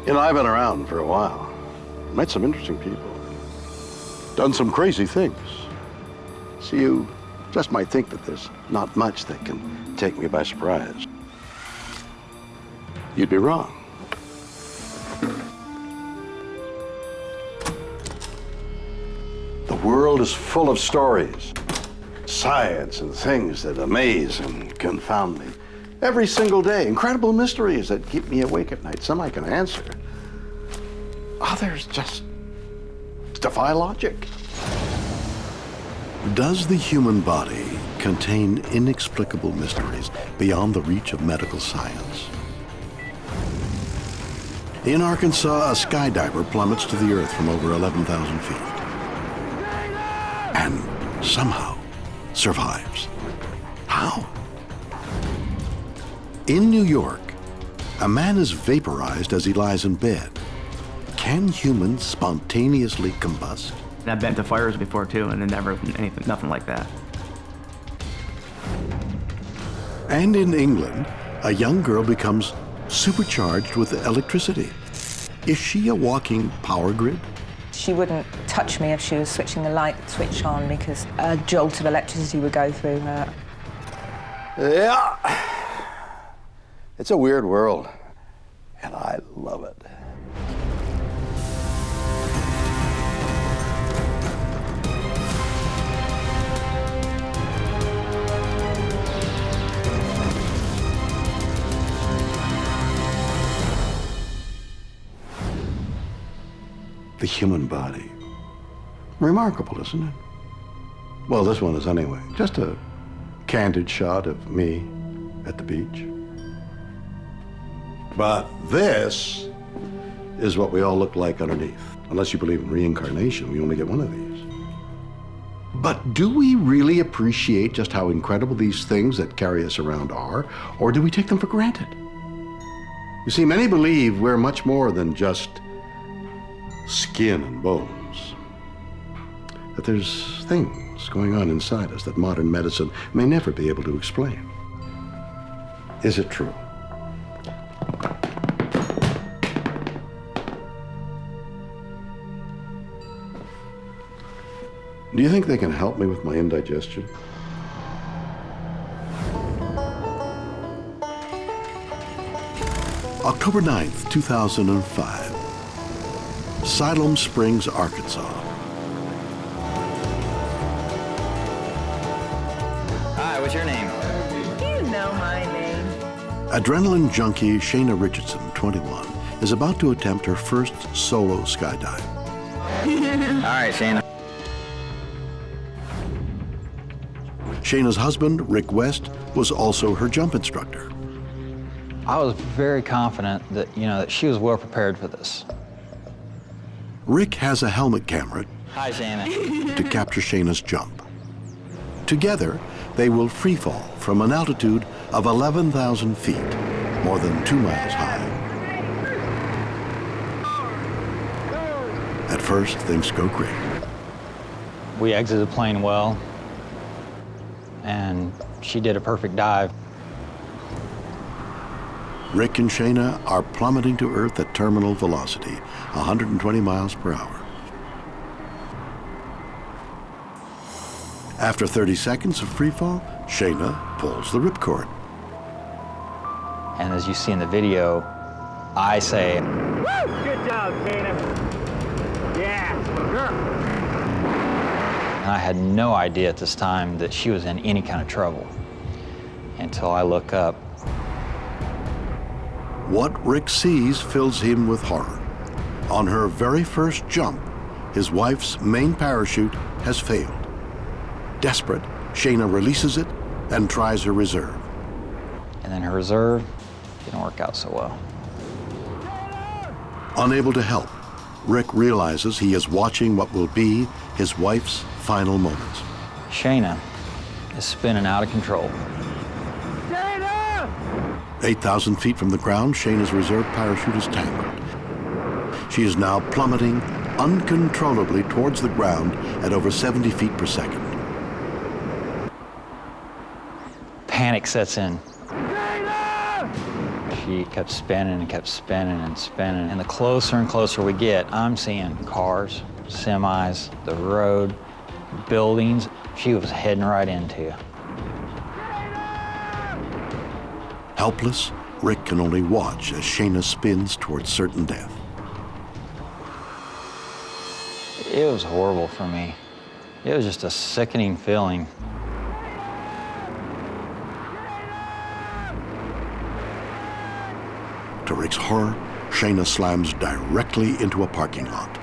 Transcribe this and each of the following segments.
You know, I've been around for a while. Met some interesting people. Done some crazy things. So you just might think that there's not much that can take me by surprise. You'd be wrong. The world is full of stories, science and things that amaze and confound me. Every single day, incredible mysteries that keep me awake at night. Some I can answer. Others just defy logic. Does the human body contain inexplicable mysteries beyond the reach of medical science? In Arkansas, a skydiver plummets to the earth from over 11,000 feet. And somehow survives. How? In New York, a man is vaporized as he lies in bed. Can humans spontaneously combust? I've been to fires before too, and nothing like that. And in England, a young girl becomes supercharged with electricity. Is she a walking power grid? She wouldn't touch me if she was switching the light switch on because a jolt of electricity would go through her. Yeah. It's a weird world, and I love it. The human body. Remarkable, isn't it? Well, this one is anyway. Just a candid shot of me at the beach. But this is what we all look like underneath. Unless you believe in reincarnation, we only get one of these. But do we really appreciate just how incredible these things that carry us around are, or do we take them for granted? You see, many believe we're much more than just skin and bones. That there's things going on inside us that modern medicine may never be able to explain. Is it true? Do you think they can help me with my indigestion? October 9th, 2005. Siloam Springs, Arkansas. Hi, what's your name? You know my name. Adrenaline junkie Shayna Richardson, 21, is about to attempt her first solo skydive. All right, Shayna. Shayna's husband, Rick West, was also her jump instructor. I was very confident that, that she was well prepared for this. Rick has a helmet camera Hi, Shayna. to capture Shayna's jump. Together, they will free fall from an altitude of 11,000 feet, more than 2 miles high. At first, things go great. We exited the plane well, and she did a perfect dive. Rick and Shayna are plummeting to Earth at terminal velocity, 120 miles per hour. After 30 seconds of free fall, Shayna pulls the ripcord. And as you see in the video, I say, Woo! Good job, Shayna. Yeah, girl. and I had no idea at this time that she was in any kind of trouble until I look up. What Rick sees fills him with horror. On her very first jump, his wife's main parachute has failed. Desperate, Shayna releases it and tries her reserve. And then her reserve didn't work out so well. Unable to help, Rick realizes he is watching what will be his wife's final moments. Shayna is spinning out of control. 8,000 feet from the ground, Shayna's reserve parachute is tangled. She is now plummeting uncontrollably towards the ground at over 70 feet per second. Panic sets in. She She kept spinning and kept spinning and spinning. And the closer and closer we get, I'm seeing cars, semis, the road, buildings she was heading right into. Helpless, Rick can only watch as Shayna spins towards certain death. It was horrible for me. It was just a sickening feeling. To Rick's horror, Shayna slams directly into a parking lot.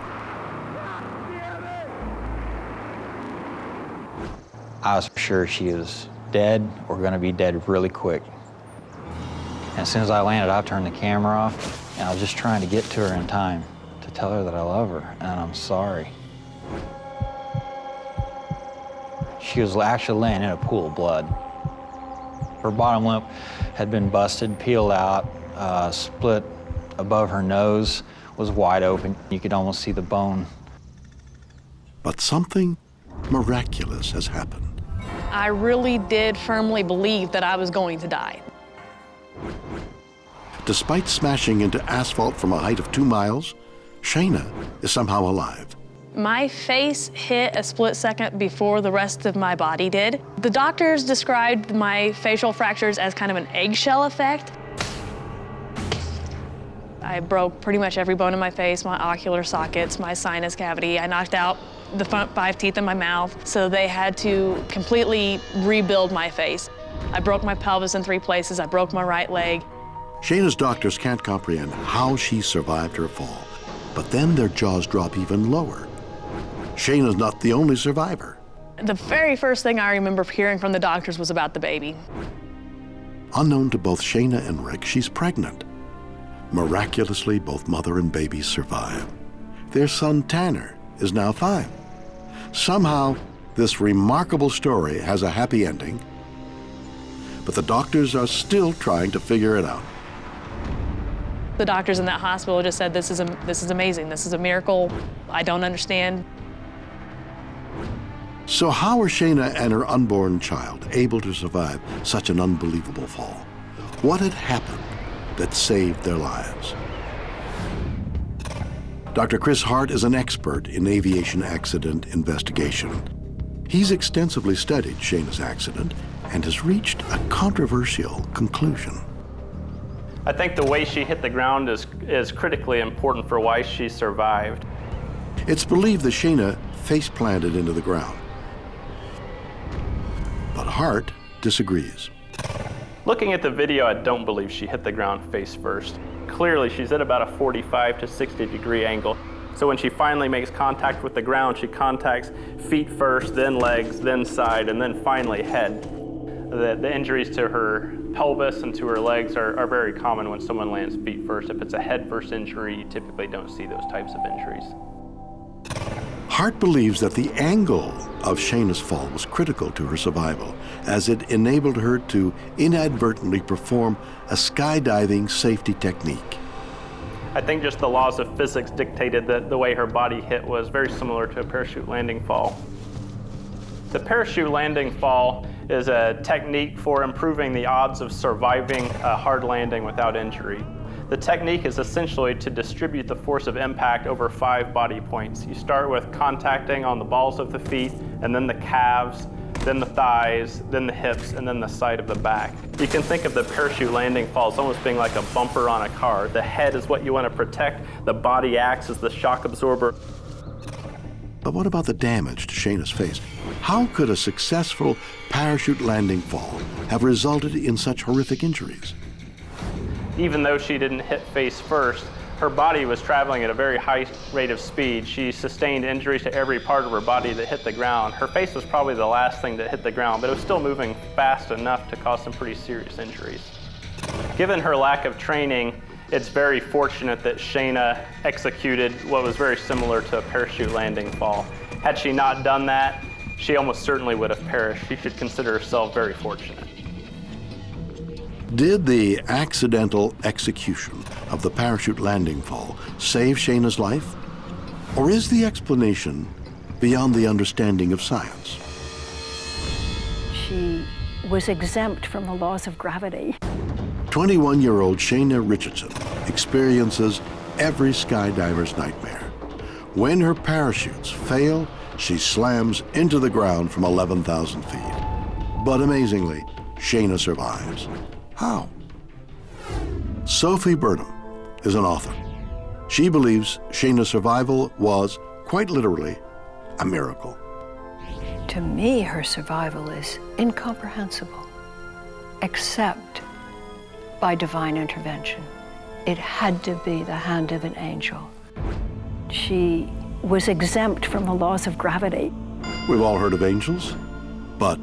I was sure she was dead or gonna be dead really quick. And as soon as I landed, I turned the camera off, and I was just trying to get to her in time to tell her that I love her and I'm sorry. She was actually laying in a pool of blood. Her bottom lip had been busted, peeled out, split above her nose, was wide open. You could almost see the bone. But something miraculous has happened. I really did firmly believe that I was going to die. Despite smashing into asphalt from a height of 2 miles, Shayna is somehow alive. My face hit a split second before the rest of my body did. The doctors described my facial fractures as kind of an eggshell effect. I broke pretty much every bone in my face, my ocular sockets, my sinus cavity. I knocked out the front 5 teeth in my mouth, so they had to completely rebuild my face. I broke my pelvis in 3 places. I broke my right leg. Shayna's doctors can't comprehend how she survived her fall, but then their jaws drop even lower. Shayna's not the only survivor. The very first thing I remember hearing from the doctors was about the baby. Unknown to both Shayna and Rick, she's pregnant. Miraculously, both mother and baby survive. Their son, Tanner, is now 5. Somehow, this remarkable story has a happy ending, but the doctors are still trying to figure it out. The doctors in that hospital just said, this is amazing. This is a miracle. I don't understand. So how are Shayna and her unborn child able to survive such an unbelievable fall? What had happened that saved their lives? Dr. Chris Hart is an expert in aviation accident investigation. He's extensively studied Shayna's accident and has reached a controversial conclusion. I think the way she hit the ground is critically important for why she survived. It's believed that Shayna face-planted into the ground. But Hart disagrees. Looking at the video, I don't believe she hit the ground face first. Clearly, she's at about a 45 to 60 degree angle. So when she finally makes contact with the ground, she contacts feet first, then legs, then side, and then finally head. The injuries to her pelvis and to her legs are very common when someone lands feet first. If it's a head first injury, you typically don't see those types of injuries. Hart believes that the angle of Shayna's fall was critical to her survival, as it enabled her to inadvertently perform a skydiving safety technique. I think just the laws of physics dictated that the way her body hit was very similar to a parachute landing fall. The parachute landing fall is a technique for improving the odds of surviving a hard landing without injury. The technique is essentially to distribute the force of impact over 5 body points. You start with contacting on the balls of the feet, and then the calves, then the thighs, then the hips, and then the side of the back. You can think of the parachute landing fall as almost being like a bumper on a car. The head is what you want to protect. The body acts as the shock absorber. But what about the damage to Shayna's face? How could a successful parachute landing fall have resulted in such horrific injuries? Even though she didn't hit face first, her body was traveling at a very high rate of speed. She sustained injuries to every part of her body that hit the ground. Her face was probably the last thing that hit the ground, but it was still moving fast enough to cause some pretty serious injuries. Given her lack of training, it's very fortunate that Shayna executed what was very similar to a parachute landing fall. Had she not done that, she almost certainly would have perished. She should consider herself very fortunate. Did the accidental execution of the parachute landing fall save Shayna's life? Or is the explanation beyond the understanding of science? She was exempt from the laws of gravity. 21-year-old Shayna Richardson experiences every skydiver's nightmare. When her parachutes fail, she slams into the ground from 11,000 feet. But amazingly, Shayna survives. How? Sophie Burnham is an author. She believes Shayna's survival was, quite literally, a miracle. To me, her survival is incomprehensible, except by divine intervention. It had to be the hand of an angel. She was exempt from the laws of gravity. We've all heard of angels, but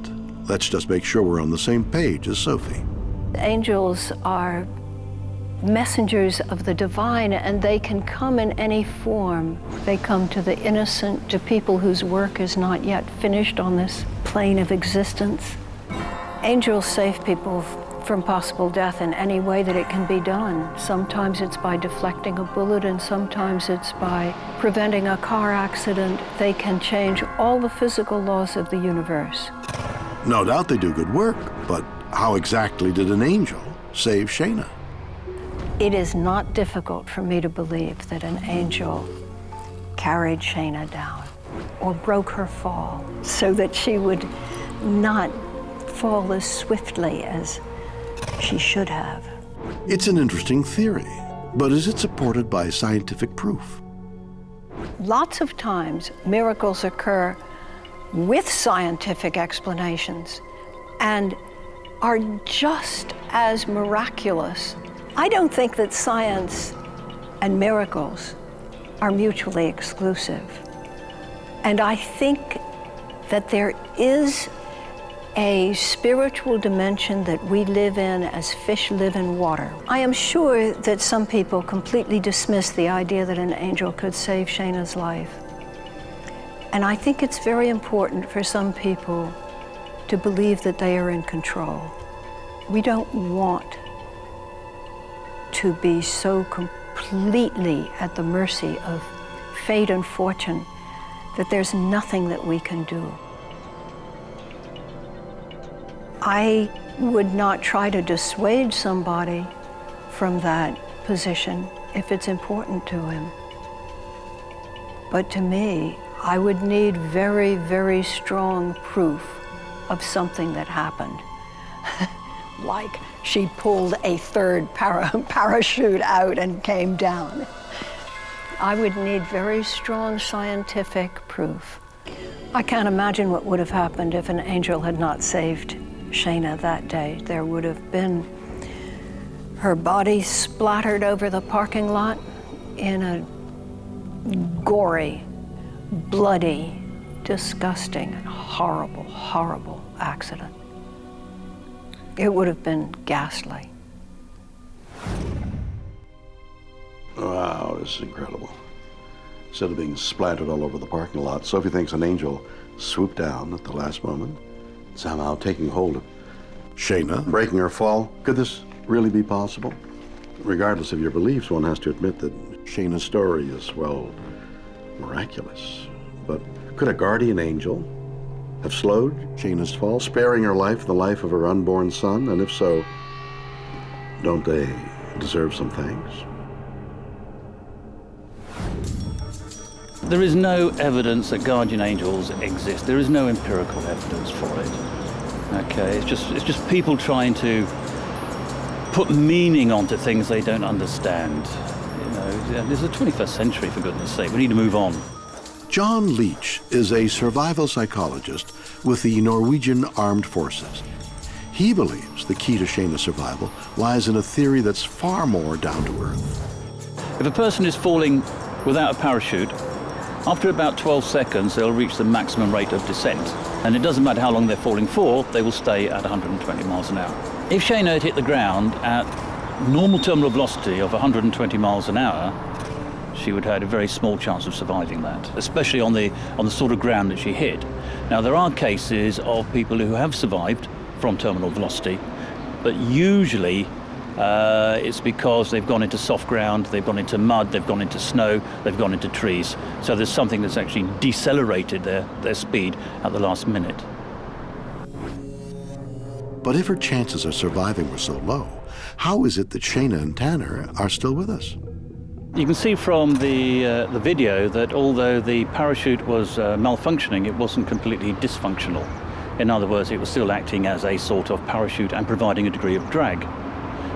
let's just make sure we're on the same page as Sophie. Angels are messengers of the divine, and they can come in any form. They come to the innocent, to people whose work is not yet finished on this plane of existence. Angels save people from possible death in any way that it can be done. Sometimes it's by deflecting a bullet, and sometimes it's by preventing a car accident. They can change all the physical laws of the universe. No doubt they do good work, but how exactly did an angel save Shayna? It is not difficult for me to believe that an angel carried Shayna down or broke her fall so that she would not fall as swiftly as she should have. It's an interesting theory, but is it supported by scientific proof? Lots of times, miracles occur with scientific explanations and are just as miraculous. I don't think that science and miracles are mutually exclusive. And I think that there is a spiritual dimension that we live in as fish live in water. I am sure that some people completely dismiss the idea that an angel could save Shayna's life. And I think it's very important for some people to believe that they are in control. We don't want to be so completely at the mercy of fate and fortune that there's nothing that we can do. I would not try to dissuade somebody from that position if it's important to him. But to me, I would need very, very strong proof of something that happened. Like she pulled a third parachute out and came down. I would need very strong scientific proof. I can't imagine what would have happened if an angel had not saved Shayna that day. There would have been her body splattered over the parking lot in a gory, bloody, disgusting, and horrible, horrible accident. It would have been ghastly. Wow, this is incredible. Instead of being splattered all over the parking lot, Sophie thinks an angel swooped down at the last moment, somehow taking hold of Shayna, breaking her fall. Could this really be possible? Regardless of your beliefs, one has to admit that Shayna's story is, well, miraculous. But could a guardian angel have slowed Shayna's fall, sparing her life and the life of her unborn son? And if so, don't they deserve some thanks? There is no evidence that guardian angels exist. There is no empirical evidence for it. Okay, it's just people trying to put meaning onto things they don't understand. You know, this is the 21st century, for goodness sake. We need to move on. John Leach is a survival psychologist with the Norwegian Armed Forces. He believes the key to Shayna's survival lies in a theory that's far more down to earth. If a person is falling without a parachute, after about 12 seconds, they'll reach the maximum rate of descent. And it doesn't matter how long they're falling for, they will stay at 120 miles an hour. If Shayna had hit the ground at normal terminal velocity of 120 miles an hour, she would have had a very small chance of surviving that, especially on the sort of ground that she hit. Now, there are cases of people who have survived from terminal velocity, but usually it's because they've gone into soft ground, they've gone into mud, they've gone into snow, they've gone into trees. So there's something that's actually decelerated their speed at the last minute. But if her chances of surviving were so low, How is it that Shayna and Tanner are still with us? You can see from the video that although the parachute was malfunctioning, it wasn't completely dysfunctional. In other words, it was still acting as a sort of parachute and providing a degree of drag.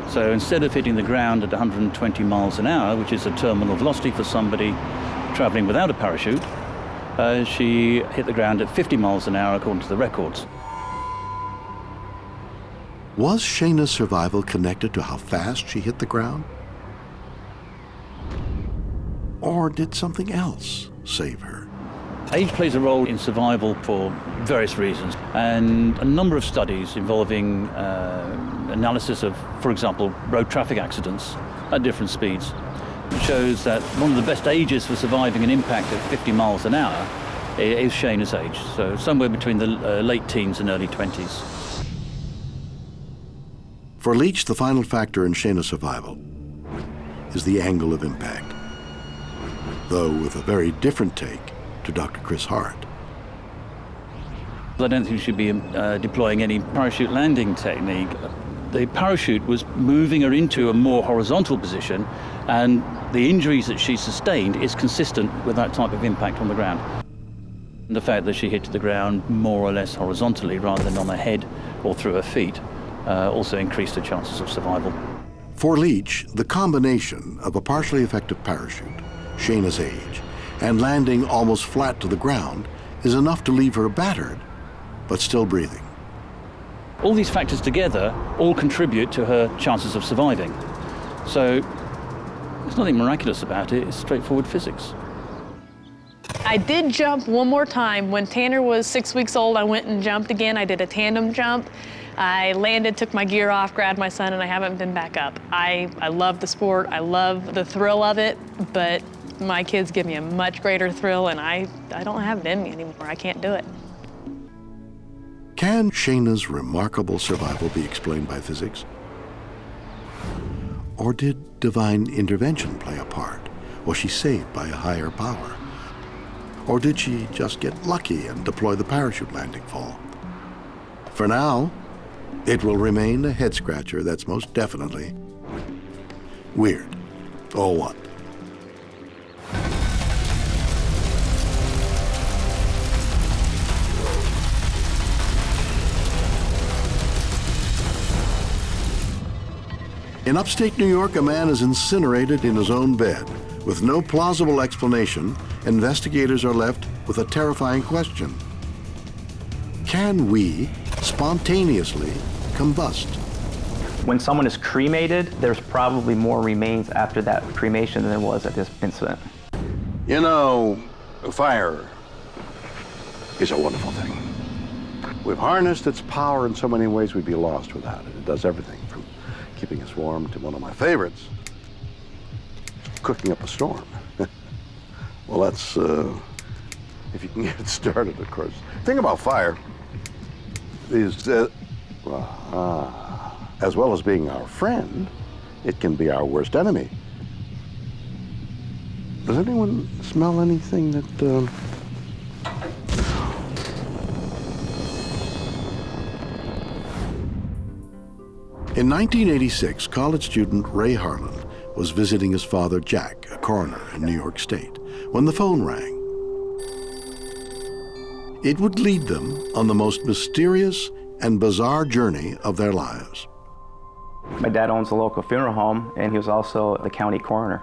So instead of hitting the ground at 120 miles an hour, which is a terminal velocity for somebody traveling without a parachute, she hit the ground at 50 miles an hour according to the records. Was Shayna's survival connected to how fast she hit the ground? Or did something else save her? Age plays a role in survival for various reasons, and a number of studies involving analysis of, for example, road traffic accidents at different speeds shows that one of the best ages for surviving an impact at 50 miles an hour is Shayna's age, so somewhere between the late teens and early 20s. For Leach, the final factor in Shayna's survival is the angle of impact, though with a very different take to Dr. Chris Hart. I don't think we should be deploying any parachute landing technique. The parachute was moving her into a more horizontal position, and the injuries that she sustained is consistent with that type of impact on the ground. And the fact that she hit the ground more or less horizontally rather than on her head or through her feet also increased her chances of survival. For Leach, the combination of a partially effective parachute, Shayna's age, and landing almost flat to the ground is enough to leave her battered, but still breathing. All these factors together all contribute to her chances of surviving. So there's nothing miraculous about it, it's straightforward physics. I did jump one more time. When Tanner was 6 weeks old, I went and jumped again. I did a tandem jump. I landed, took my gear off, grabbed my son, and I haven't been back up. I love the sport, I love the thrill of it, but my kids give me a much greater thrill, and I don't have it in me anymore. I can't do it. Can Shayna's remarkable survival be explained by physics? Or did divine intervention play a part? Was she saved by a higher power? Or did she just get lucky and deploy the parachute landing fall? For now, it will remain a head-scratcher that's most definitely weird. Or what? In upstate New York, a man is incinerated in his own bed. With no plausible explanation, investigators are left with a terrifying question. Can we spontaneously combust? When someone is cremated, there's probably more remains after that cremation than there was at this incident. You know, fire is a wonderful thing. We've harnessed its power in so many ways we'd be lost without it. It does everything from keeping us warm to one of my favorites, cooking up a storm. Well, that's, if you can get it started, of course. The thing about fire is, as well as being our friend, it can be our worst enemy. Does anyone smell anything that, In 1986, college student Ray Harlan was visiting his father, Jack, a coroner in New York State, when the phone rang. It would lead them on the most mysterious and bizarre journey of their lives. My dad owns a local funeral home, and he was also the county coroner.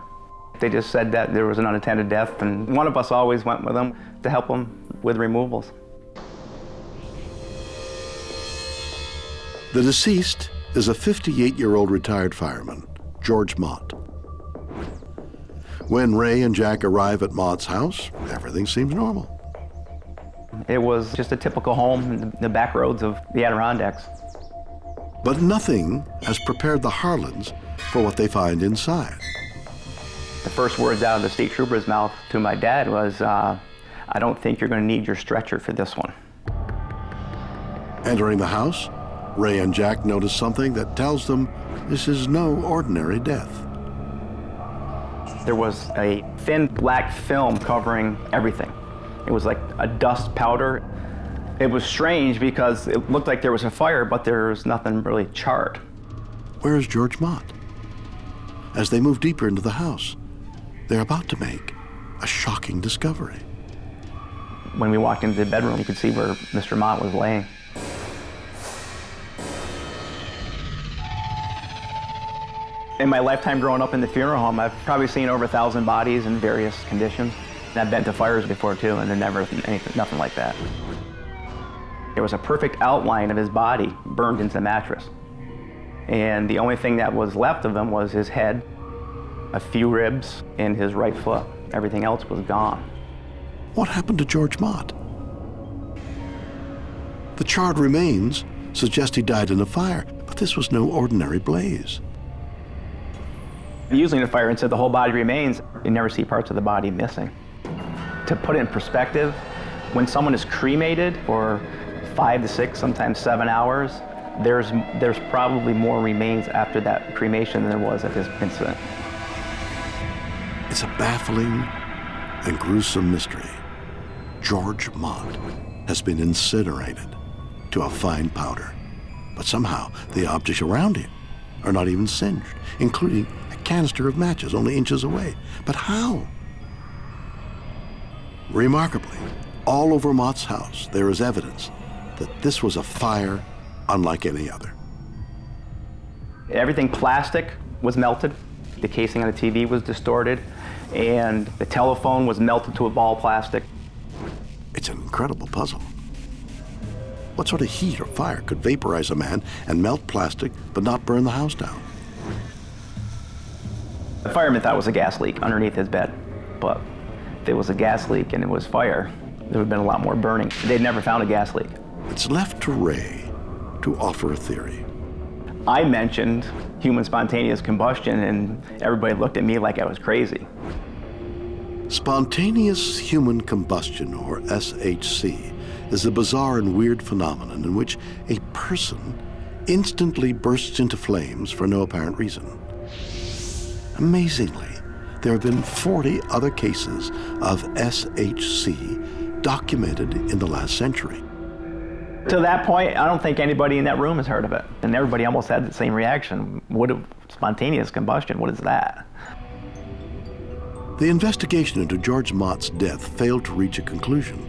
They just said that there was an unattended death, and one of us always went with them to help them with removals. The deceased is a 58-year-old retired fireman, George Mott. When Ray and Jack arrive at Mott's house, everything seems normal. It was just a typical home in the back roads of the Adirondacks. But nothing has prepared the Harlans for what they find inside. The first words out of the state trooper's mouth to my dad was, I don't think you're going to need your stretcher for this one. Entering the house, Ray and Jack notice something that tells them this is no ordinary death. There was a thin black film covering everything. It was like a dust powder. It was strange because it looked like there was a fire, but there was nothing really charred. Where is George Mott? As they move deeper into the house, they're about to make a shocking discovery. When we walked into the bedroom, you could see where Mr. Mott was laying. In my lifetime growing up in the funeral home, I've probably seen over 1,000 bodies in various conditions. I've been to fires before too, and there never nothing like that. There was a perfect outline of his body burned into the mattress. And the only thing that was left of him was his head, a few ribs, and his right foot. Everything else was gone. What happened to George Mott? The charred remains suggest he died in a fire, but this was no ordinary blaze. Usually in a fire, instead the whole body remains, you never see parts of the body missing. To put it in perspective, when someone is cremated for 5 to 6, sometimes 7 hours, there's probably more remains after that cremation than there was at this incident. It's a baffling and gruesome mystery. George Mott has been incinerated to a fine powder, but somehow the objects around him are not even singed, including a canister of matches only inches away. But how? Remarkably, all over Mott's house, there is evidence that this was a fire unlike any other. Everything plastic was melted. The casing on the TV was distorted, and the telephone was melted to a ball of plastic. It's an incredible puzzle. What sort of heat or fire could vaporize a man and melt plastic but not burn the house down? The fireman thought it was a gas leak underneath his bed, but if it was a gas leak and it was fire, there would have been a lot more burning. They'd never found a gas leak. It's left to Ray to offer a theory. I mentioned human spontaneous combustion, and everybody looked at me like I was crazy. Spontaneous human combustion, or SHC, is a bizarre and weird phenomenon in which a person instantly bursts into flames for no apparent reason. Amazingly, there have been 40 other cases of SHC documented in the last century. To that point, I don't think anybody in that room has heard of it. And everybody almost had the same reaction. Spontaneous combustion, what is that? The investigation into George Mott's death failed to reach a conclusion,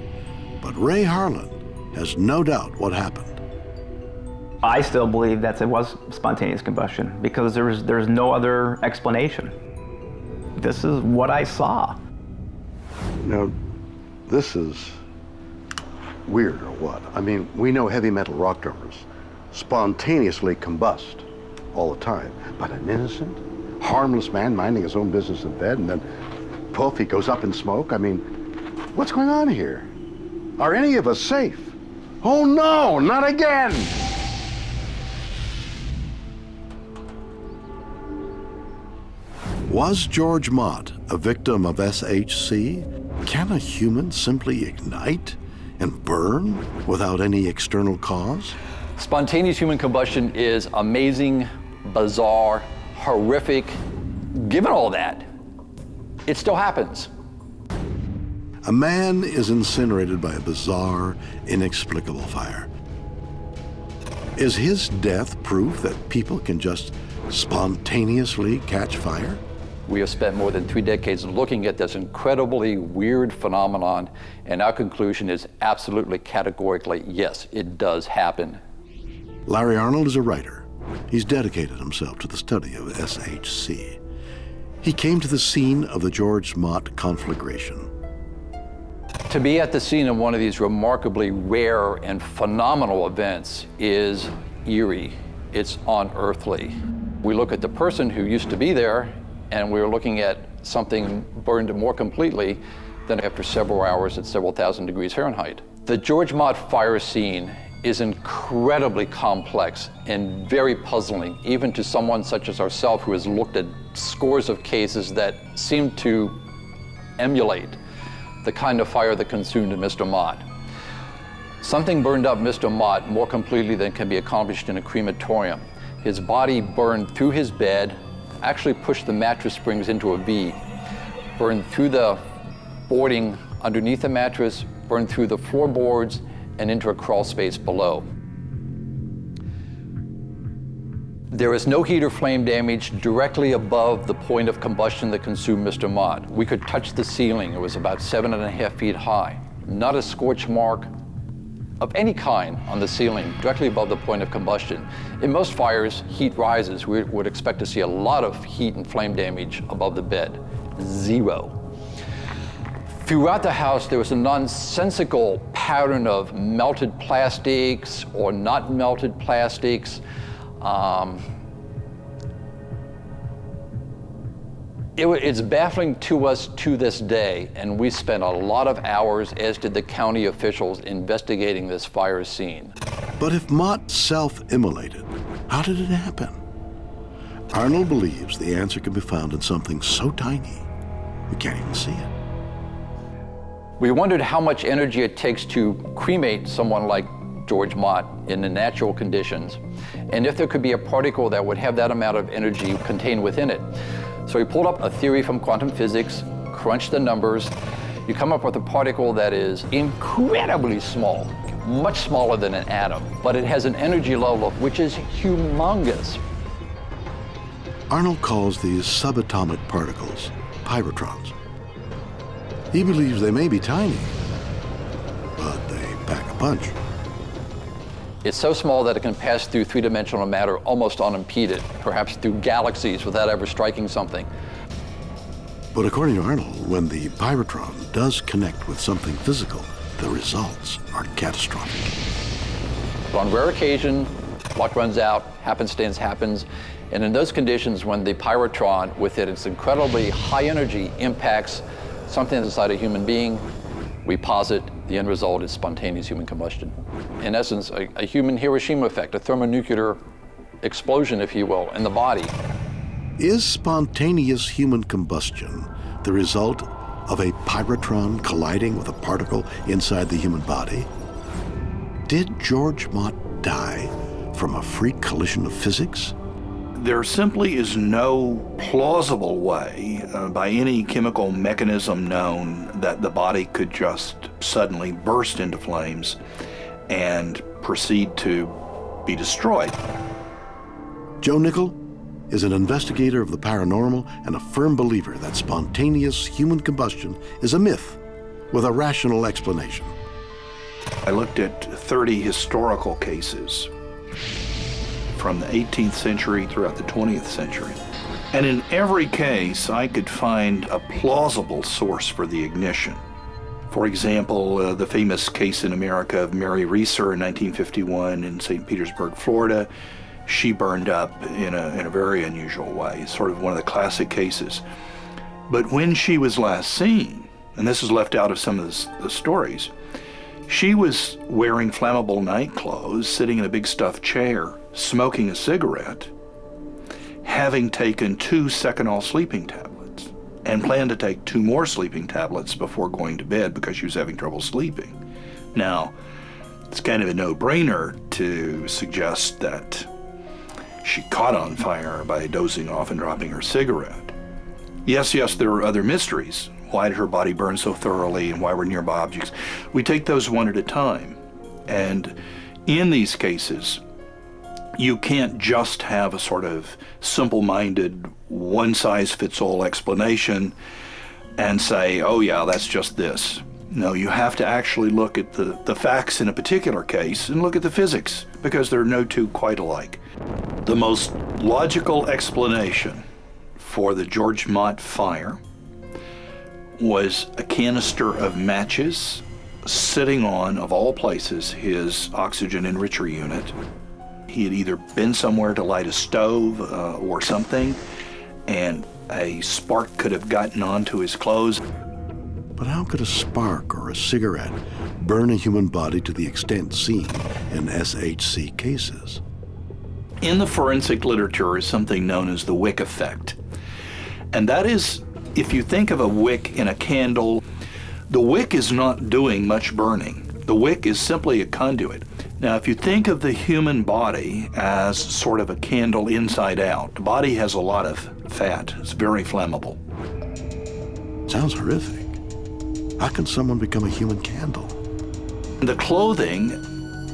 but Ray Harlan has no doubt what happened. I still believe that it was spontaneous combustion because there's no other explanation. This is what I saw. Now, this is weird or what? I mean, we know heavy metal rock drummers spontaneously combust all the time, but an innocent, harmless man minding his own business in bed and then poof, he goes up in smoke. I mean, what's going on here? Are any of us safe? Oh no, not again! Was George Mott a victim of SHC? Can a human simply ignite and burn without any external cause? Spontaneous human combustion is amazing, bizarre, horrific. Given all that, it still happens. A man is incinerated by a bizarre, inexplicable fire. Is his death proof that people can just spontaneously catch fire? We have spent more than 3 decades looking at this incredibly weird phenomenon, and our conclusion is absolutely categorically, yes, it does happen. Larry Arnold is a writer. He's dedicated himself to the study of SHC. He came to the scene of the George Mott conflagration. To be at the scene of one of these remarkably rare and phenomenal events is eerie. It's unearthly. We look at the person who used to be there, and we're looking at something burned more completely than after several hours at several thousand degrees Fahrenheit. The George Mott fire scene is incredibly complex and very puzzling, even to someone such as ourselves who has looked at scores of cases that seem to emulate the kind of fire that consumed Mr. Mott. Something burned up Mr. Mott more completely than can be accomplished in a crematorium. His body burned through his bed, actually pushed the mattress springs into a V, burned through the boarding underneath the mattress, burned through the floorboards, and into a crawl space below. There is no heat or flame damage directly above the point of combustion that consumed Mr. Mott. We could touch the ceiling. It was about 7.5 feet high. Not a scorch mark of any kind on the ceiling directly above the point of combustion. In most fires, heat rises. We would expect to see a lot of heat and flame damage above the bed. Zero. Throughout the house, there was a nonsensical pattern of melted plastics or not melted plastics. It's baffling to us to this day, and we spent a lot of hours, as did the county officials, investigating this fire scene. But if Mott self-immolated, how did it happen? Arnold believes the answer can be found in something so tiny, we can't even see it. We wondered how much energy it takes to cremate someone like George Mott in the natural conditions, and if there could be a particle that would have that amount of energy contained within it. So we pulled up a theory from quantum physics, crunched the numbers. You come up with a particle that is incredibly small, much smaller than an atom, but it has an energy level which is humongous. Arnold calls these subatomic particles pyrotrons. He believes they may be tiny, but they pack a punch. It's so small that it can pass through three-dimensional matter almost unimpeded, perhaps through galaxies without ever striking something. But according to Arnold, when the pyrotron does connect with something physical, the results are catastrophic. On rare occasion, luck runs out, happenstance happens, and in those conditions, when the pyrotron, with its incredibly high energy, impacts something inside a human being, we posit the end result is spontaneous human combustion. In essence, a human Hiroshima effect, a thermonuclear explosion, if you will, in the body. Is spontaneous human combustion the result of a pyrotron colliding with a particle inside the human body? Did George Mott die from a freak collision of physics? There simply is no plausible way, by any chemical mechanism known, that the body could just suddenly burst into flames and proceed to be destroyed. Joe Nickel is an investigator of the paranormal and a firm believer that spontaneous human combustion is a myth with a rational explanation. I looked at 30 historical cases from the 18th century throughout the 20th century. And in every case, I could find a plausible source for the ignition. For example, the famous case in America of Mary Reeser in 1951 in St. Petersburg, Florida. She burned up in a very unusual way, sort of one of the classic cases. But when she was last seen, and this is left out of some of the stories, she was wearing flammable night clothes, sitting in a big stuffed chair, smoking a cigarette, having taken 2 Seconal sleeping tablets, and planned to take 2 more sleeping tablets before going to bed because she was having trouble sleeping. Now, it's kind of a no-brainer to suggest that she caught on fire by dozing off and dropping her cigarette. Yes, there are other mysteries. Why did her body burn so thoroughly, and why were nearby objects? We take those one at a time. And in these cases, you can't just have a sort of simple-minded, one-size-fits-all explanation and say, oh yeah, that's just this. No, you have to actually look at the facts in a particular case and look at the physics, because there are no two quite alike. The most logical explanation for the George Mott fire was a canister of matches sitting on, of all places, his oxygen enricher unit. He had either been somewhere to light a stove or something, and a spark could have gotten onto his clothes. But how could a spark or a cigarette burn a human body to the extent seen in SHC cases? In the forensic literature is something known as the wick effect. And that is, if you think of a wick in a candle, the wick is not doing much burning. The wick is simply a conduit. Now, if you think of the human body as sort of a candle inside out, the body has a lot of fat. It's very flammable. Sounds horrific. How can someone become a human candle? The clothing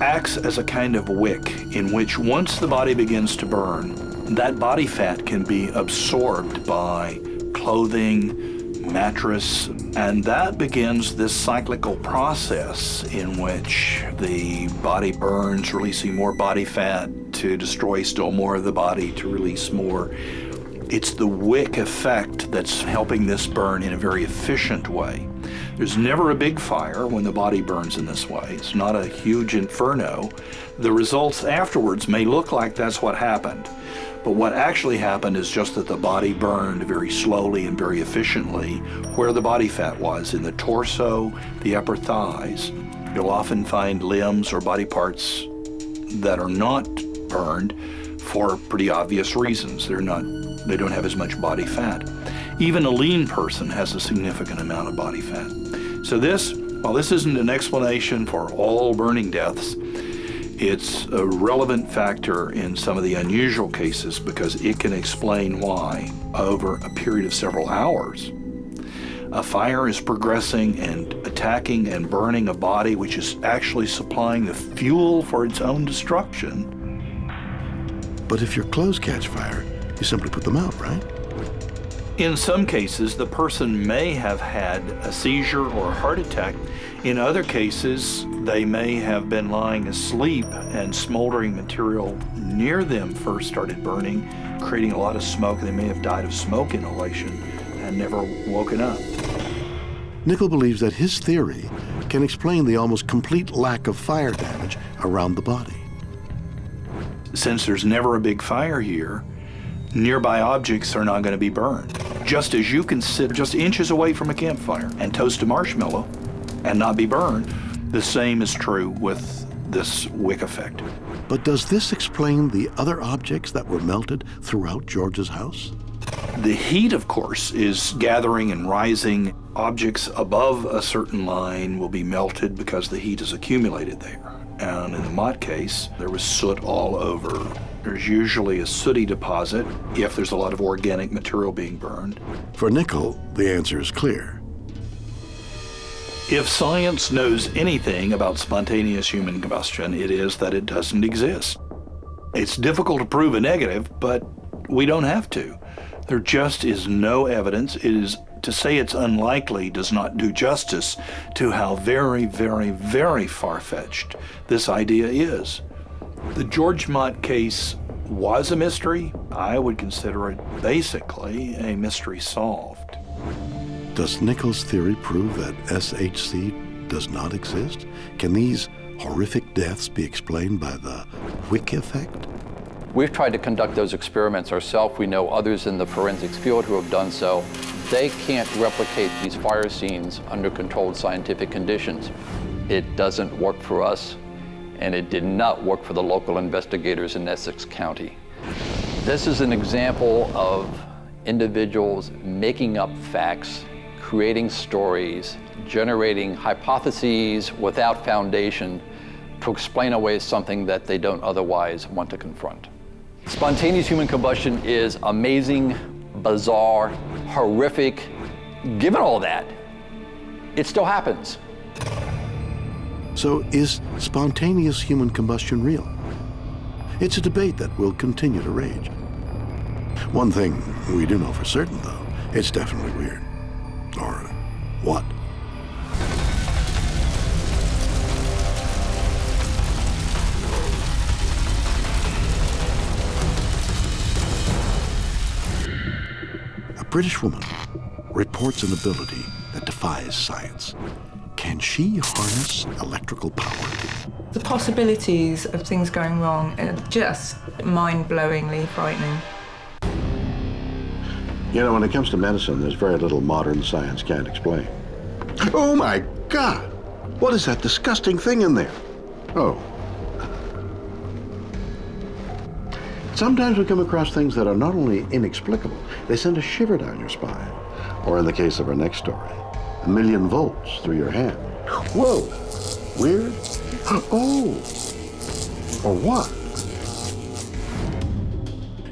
acts as a kind of wick in which once the body begins to burn, that body fat can be absorbed by clothing, mattress, and that begins this cyclical process in which the body burns, releasing more body fat to destroy still more of the body to release more. It's the wick effect that's helping this burn in a very efficient way. There's never a big fire when the body burns in this way. It's not a huge inferno. The results afterwards may look like that's what happened, but what actually happened is just that the body burned very slowly and very efficiently where the body fat was, in the torso, the upper thighs. You'll often find limbs or body parts that are not burned for pretty obvious reasons. They don't have as much body fat. Even a lean person has a significant amount of body fat. So while this isn't an explanation for all burning deaths, it's a relevant factor in some of the unusual cases because it can explain why, over a period of several hours, a fire is progressing and attacking and burning a body which is actually supplying the fuel for its own destruction. But if your clothes catch fire, you simply put them out, right? In some cases, the person may have had a seizure or a heart attack. In other cases, they may have been lying asleep and smoldering material near them first started burning, creating a lot of smoke. They may have died of smoke inhalation and never woken up. Nickel believes that his theory can explain the almost complete lack of fire damage around the body. Since there's never a big fire here, nearby objects are not going to be burned. Just as you can sit just inches away from a campfire and toast a marshmallow and not be burned, the same is true with this wick effect. But does this explain the other objects that were melted throughout George's house? The heat, of course, is gathering and rising. Objects above a certain line will be melted because the heat is accumulated there. And in the Mott case, there was soot all over. There's usually a sooty deposit if there's a lot of organic material being burned. For Nickel, the answer is clear. If science knows anything about spontaneous human combustion, it is that it doesn't exist. It's difficult to prove a negative, but we don't have to. There just is no evidence. To say it's unlikely does not do justice to how very, very, very far-fetched this idea is. The George Mott case was a mystery. I would consider it basically a mystery solved. Does Nickel's theory prove that SHC does not exist? Can these horrific deaths be explained by the wick effect? We've tried to conduct those experiments ourselves. We know others in the forensics field who have done so. They can't replicate these fire scenes under controlled scientific conditions. It doesn't work for us, and it did not work for the local investigators in Essex County. This is an example of individuals making up facts, creating stories, generating hypotheses without foundation to explain away something that they don't otherwise want to confront. Spontaneous human combustion is amazing, bizarre, horrific. Given all that, it still happens. So is spontaneous human combustion real? It's a debate that will continue to rage. One thing we do know for certain, though, it's definitely weird. Or what? A British woman reports an ability that defies science. Can she harness electrical power? The possibilities of things going wrong are just mind-blowingly frightening. You know, when it comes to medicine, there's very little modern science can't explain. Oh my God! What is that disgusting thing in there? Oh. Sometimes we come across things that are not only inexplicable, they send a shiver down your spine. Or in the case of our next story, 1,000,000 volts through your hand. Whoa! Weird? Oh! Or what?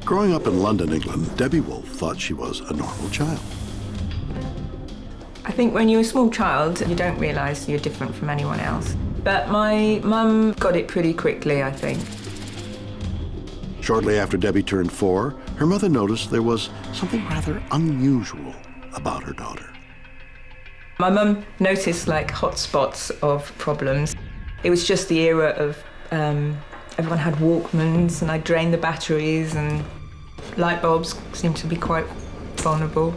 Growing up in London, England, Debbie Wolfe thought she was a normal child. I think when you're a small child, you don't realise you're different from anyone else. But my mum got it pretty quickly, I think. Shortly after Debbie turned 4, her mother noticed there was something rather unusual about her daughter. My mum noticed like hot spots of problems. It was just the era of everyone had Walkmans, and I drained the batteries, and light bulbs seemed to be quite vulnerable.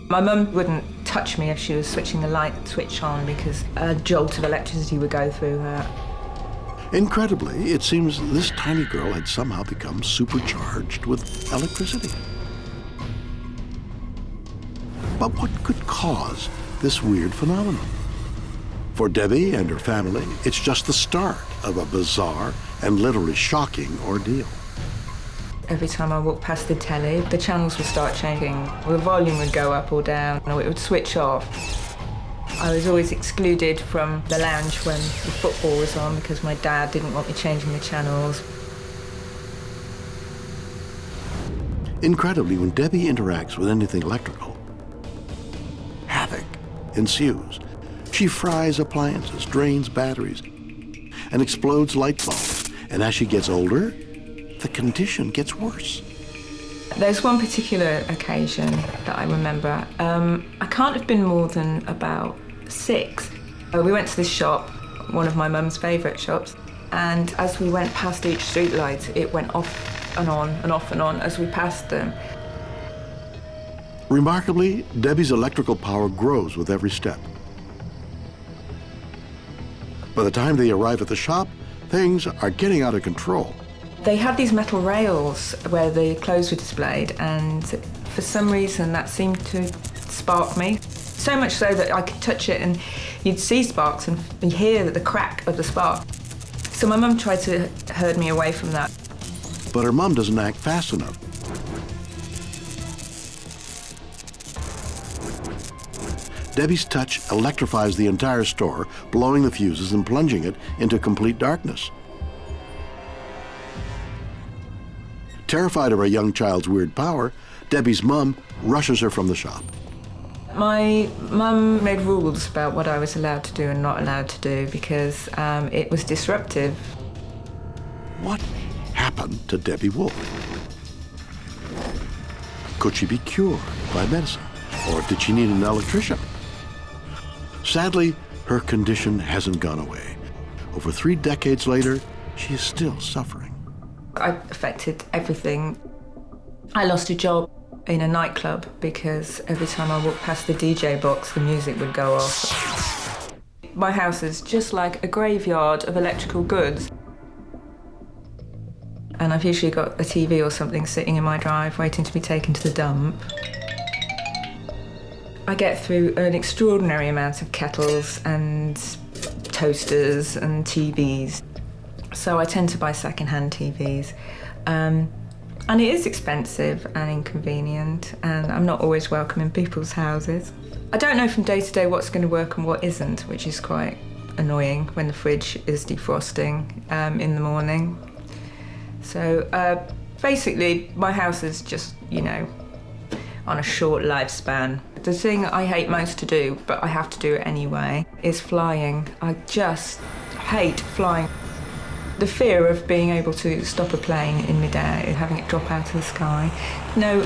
My mum wouldn't touch me if she was switching the light switch on because a jolt of electricity would go through her. Incredibly, it seems this tiny girl had somehow become supercharged with electricity. But what could cause this weird phenomenon? For Debbie and her family, it's just the start of a bizarre and literally shocking ordeal. Every time I walked past the telly, the channels would start changing. The volume would go up or down, or it would switch off. I was always excluded from the lounge when the football was on because my dad didn't want me changing the channels. Incredibly, when Debbie interacts with anything electrical, havoc ensues. She fries appliances, drains batteries, and explodes light bulbs. And as she gets older, the condition gets worse. There's one particular occasion that I remember. I can't have been more than about 6. We went to this shop, one of my mum's favourite shops, and as we went past each streetlight, it went off and on and off and on as we passed them. Remarkably, Debbie's electrical power grows with every step. By the time they arrive at the shop, things are getting out of control. They had these metal rails where the clothes were displayed, and for some reason that seemed to spark me. So much so that I could touch it and you'd see sparks and you'd hear the crack of the spark. So my mum tried to herd me away from that. But her mum doesn't act fast enough. Debbie's touch electrifies the entire store, blowing the fuses and plunging it into complete darkness. Terrified of her young child's weird power, Debbie's mum rushes her from the shop. My mum made rules about what I was allowed to do and not allowed to do because it was disruptive. What happened to Debbie Wolf? Could she be cured by medicine? Or did she need an electrician? Sadly, her condition hasn't gone away. Over 3 decades later, she is still suffering. I affected everything. I lost a job in a nightclub because every time I walked past the DJ box, the music would go off. My house is just like a graveyard of electrical goods. And I've usually got a TV or something sitting in my drive waiting to be taken to the dump. I get through an extraordinary amount of kettles and toasters and TVs. So I tend to buy second-hand TVs. And it is expensive and inconvenient, and I'm not always welcome in people's houses. I don't know from day to day what's going to work and what isn't, which is quite annoying when the fridge is defrosting in the morning. So basically, my house is just, you know, on a short lifespan. The thing I hate most to do, but I have to do it anyway, is flying. I just hate flying. The fear of being able to stop a plane in midair and having it drop out of the sky. No,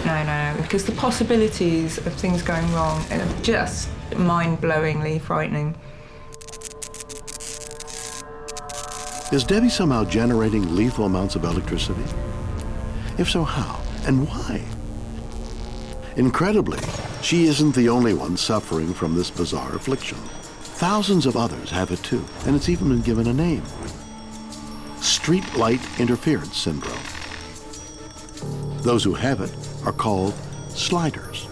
because the possibilities of things going wrong are just mind-blowingly frightening. Is Debbie somehow generating lethal amounts of electricity? If so, how and why? Incredibly, she isn't the only one suffering from this bizarre affliction. Thousands of others have it too, and it's even been given a name. Streetlight interference syndrome. Those who have it are called sliders.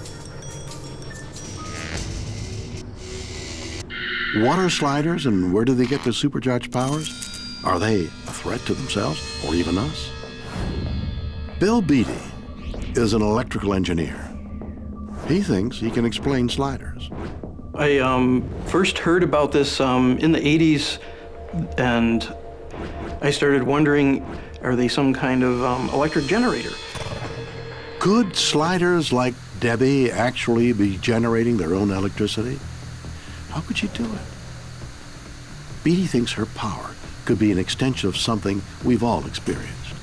What are sliders and where do they get their supercharged powers? Are they a threat to themselves or even us? Bill Beatty is an electrical engineer. He thinks he can explain sliders. I first heard about this in the 80s, and I started wondering, are they some kind of electric generator? Could sliders like Debbie actually be generating their own electricity? How could she do it? Beatty thinks her power could be an extension of something we've all experienced,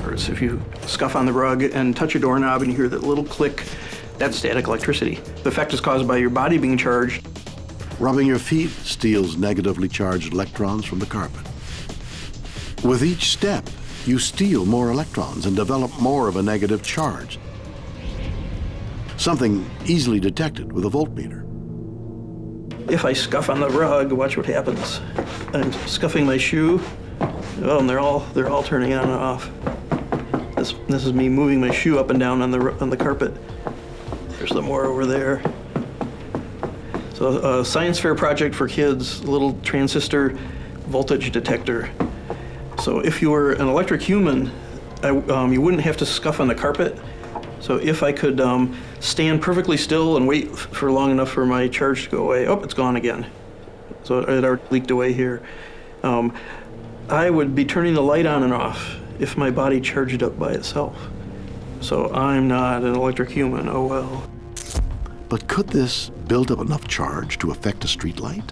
experts. If you scuff on the rug and touch a doorknob and you hear that little click, that's static electricity. The effect is caused by your body being charged. Rubbing your feet steals negatively charged electrons from the carpet. With each step, you steal more electrons and develop more of a negative charge, something easily detected with a voltmeter. If I scuff on the rug, watch what happens. I'm scuffing my shoe. Oh, and they're all turning on and off. This is me moving my shoe up and down on the carpet. There's some more over there. So a science fair project for kids, a little transistor voltage detector. So if you were an electric human, you wouldn't have to scuff on the carpet. So if I could stand perfectly still and wait for long enough for my charge to go away, oh, it's gone again. So it already leaked away here. I would be turning the light on and off if my body charged up by itself. So I'm not an electric human, oh well. But could this build up enough charge to affect a streetlight?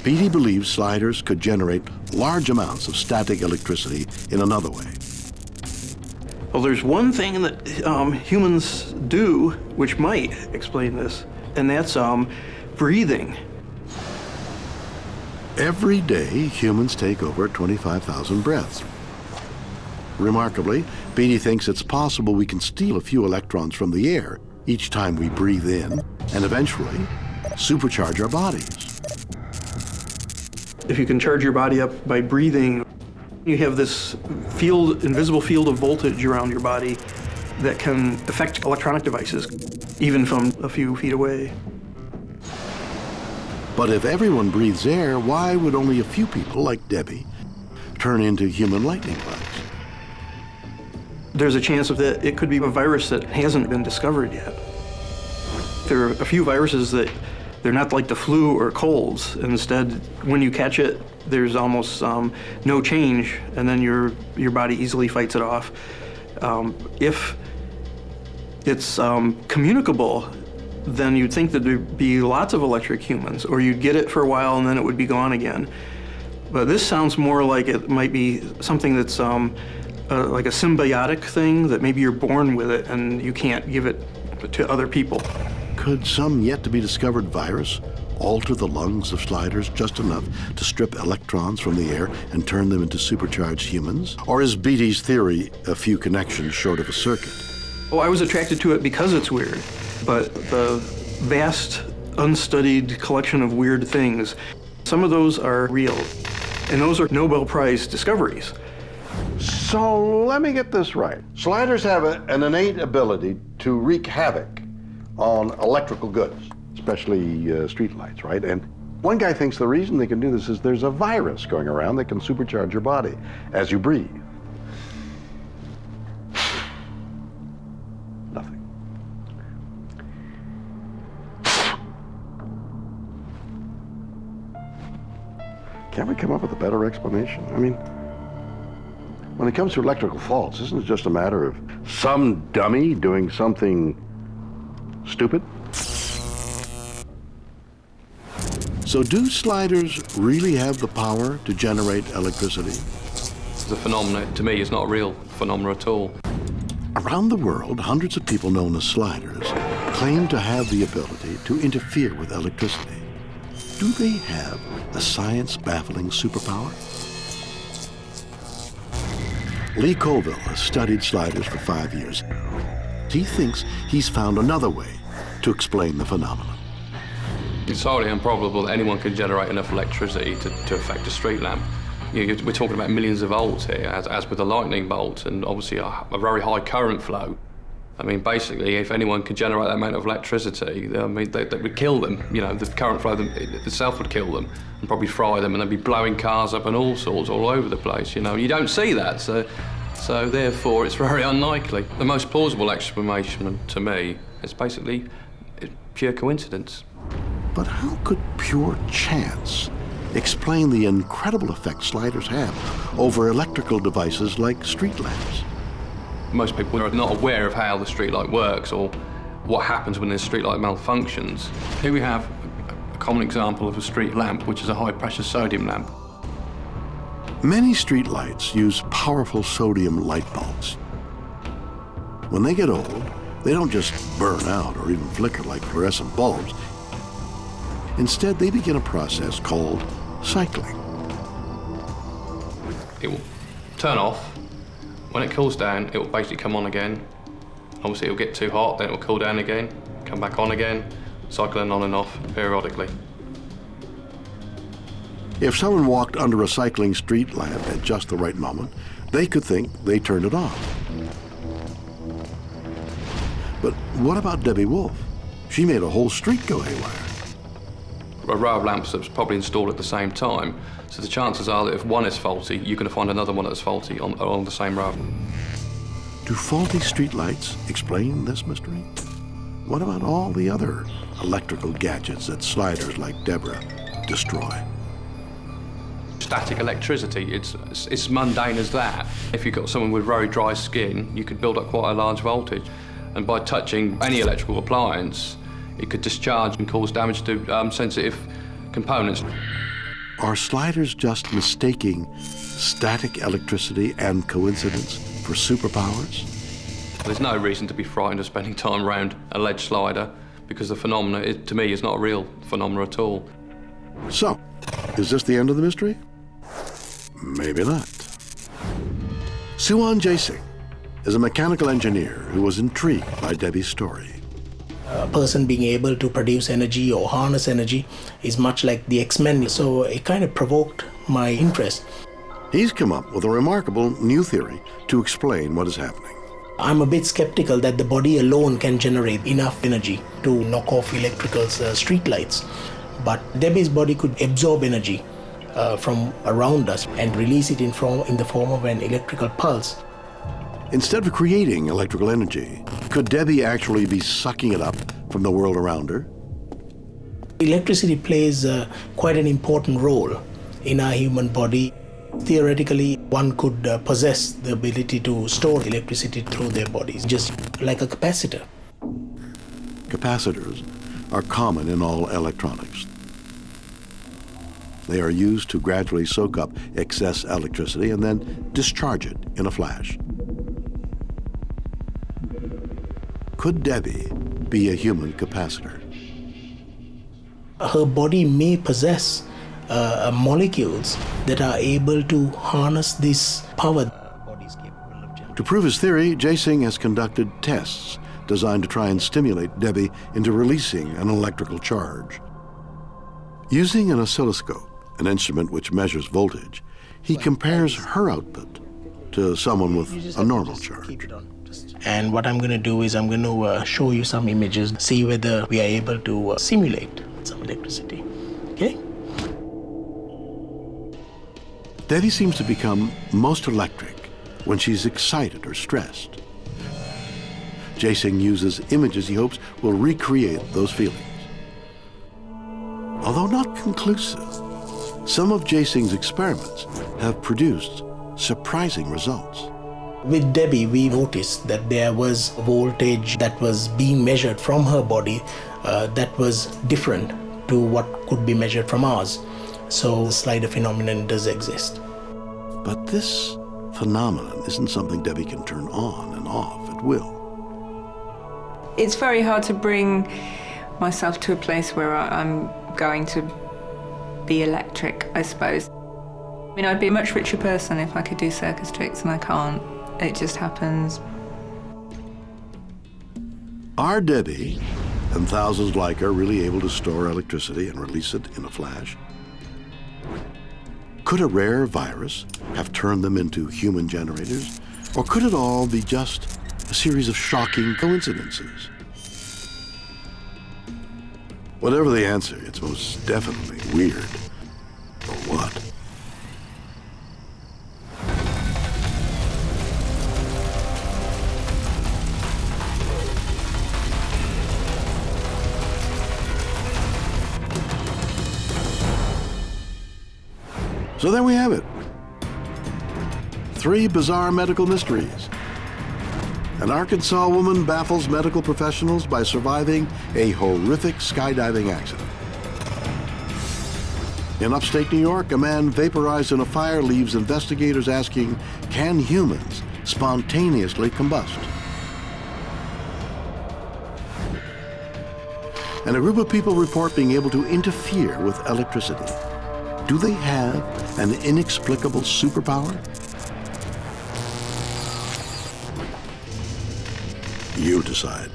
Beatty believes sliders could generate large amounts of static electricity in another way. Well, there's one thing that humans do which might explain this, and that's breathing. Every day, humans take over 25,000 breaths. Remarkably, Beatty thinks it's possible we can steal a few electrons from the air each time we breathe in, and eventually supercharge our bodies. If you can charge your body up by breathing, you have this invisible field of voltage around your body that can affect electronic devices, even from a few feet away. But if everyone breathes air, why would only a few people, like Debbie, turn into human lightning bugs? There's a chance of that it could be a virus that hasn't been discovered yet. There are a few viruses that they're not like the flu or colds. Instead, when you catch it, there's almost no change, and then your body easily fights it off. If it's communicable, then you'd think that there'd be lots of electric humans, or you'd get it for a while and then it would be gone again. But this sounds more like it might be something that's like a symbiotic thing, that maybe you're born with it and you can't give it to other people. Could some yet-to-be-discovered virus alter the lungs of sliders just enough to strip electrons from the air and turn them into supercharged humans? Or is Beatty's theory a few connections short of a circuit? Well, I was attracted to it because it's weird, but the vast, unstudied collection of weird things, some of those are real, and those are Nobel Prize discoveries. So let me get this right. Sliders have an innate ability to wreak havoc on electrical goods, especially streetlights, right? And one guy thinks the reason they can do this is there's a virus going around that can supercharge your body as you breathe. Nothing. Can't we come up with a better explanation? I mean, when it comes to electrical faults, isn't it just a matter of some dummy doing something stupid? So do sliders really have the power to generate electricity? The phenomenon, to me, is not a real phenomenon at all. Around the world, hundreds of people known as sliders claim to have the ability to interfere with electricity. Do they have a science-baffling superpower? Lee Colville has studied sliders for 5 years. He thinks he's found another way to explain the phenomenon. It's highly improbable that anyone can generate enough electricity to affect a street lamp. We're talking about millions of volts here, as with a lightning bolt, and obviously a very high current flow. I mean, basically, if anyone could generate that amount of electricity, I mean, they would kill them. You know, the current flow itself would kill them and probably fry them, and they'd be blowing cars up and all sorts all over the place. You know, you don't see that, so therefore it's very unlikely. The most plausible explanation to me is basically pure coincidence. But how could pure chance explain the incredible effect sliders have over electrical devices like street lamps? Most people are not aware of how the streetlight works or what happens when the streetlight malfunctions. Here we have a common example of a street lamp, which is a high-pressure sodium lamp. Many streetlights use powerful sodium light bulbs. When they get old, they don't just burn out or even flicker like fluorescent bulbs. Instead, they begin a process called cycling. It will turn off. When it cools down, it will basically come on again. Obviously, it will get too hot, then it will cool down again, come back on again, cycling on and off periodically. If someone walked under a cycling street lamp at just the right moment, they could think they turned it off. But what about Debbie Wolf? She made a whole street go haywire. A row of lamps that's probably installed at the same time, so the chances are that if one is faulty, you're going to find another one that's faulty along the same row. Do faulty streetlights explain this mystery? What about all the other electrical gadgets that sliders like Deborah destroy? Static electricity, it's mundane as that. If you've got someone with very dry skin, you could build up quite a large voltage. And by touching any electrical appliance, it could discharge and cause damage to sensitive components. Are sliders just mistaking static electricity and coincidence for superpowers? There's no reason to be frightened of spending time around a ledge slider because the phenomena, to me, is not a real phenomena at all. So, is this the end of the mystery? Maybe not. Suan Jaising is a mechanical engineer who was intrigued by Debbie's story. A person being able to produce energy or harness energy is much like the X-Men, so it kind of provoked my interest. He's come up with a remarkable new theory to explain what is happening. I'm a bit skeptical that the body alone can generate enough energy to knock off electrical streetlights. But Debbie's body could absorb energy from around us and release it in the form of an electrical pulse. Instead of creating electrical energy, could Debbie actually be sucking it up from the world around her? Electricity plays quite an important role in our human body. Theoretically, one could possess the ability to store electricity through their bodies, just like a capacitor. Capacitors are common in all electronics. They are used to gradually soak up excess electricity and then discharge it in a flash. Could Debbie be a human capacitor? Her body may possess molecules that are able to harness this power. To prove his theory, Jaising has conducted tests designed to try and stimulate Debbie into releasing an electrical charge. Using an oscilloscope, an instrument which measures voltage, he compares her output to someone with a normal charge. And what I'm going to do is I'm going to show you some images, see whether we are able to simulate some electricity. Okay? Debbie seems to become most electric when she's excited or stressed. Jaising uses images he hopes will recreate those feelings. Although not conclusive, some of Jaising's experiments have produced surprising results. With Debbie, we noticed that there was voltage that was being measured from her body that was different to what could be measured from ours. So the slider phenomenon does exist. But this phenomenon isn't something Debbie can turn on and off at will. It's very hard to bring myself to a place where I'm going to be electric, I suppose. I mean, I'd be a much richer person if I could do circus tricks, and I can't. It just happens. Are Debbie and thousands like her really able to store electricity and release it in a flash? Could a rare virus have turned them into human generators? Or could it all be just a series of shocking coincidences? Whatever the answer, it's most definitely weird. Or what? So there we have it. 3 bizarre medical mysteries. An Arkansas woman baffles medical professionals by surviving a horrific skydiving accident. In upstate New York, a man vaporized in a fire leaves investigators asking, can humans spontaneously combust? And a group of people report being able to interfere with electricity. Do they have an inexplicable superpower? You decide.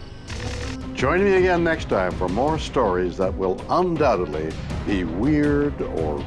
Join me again next time for more stories that will undoubtedly be weird or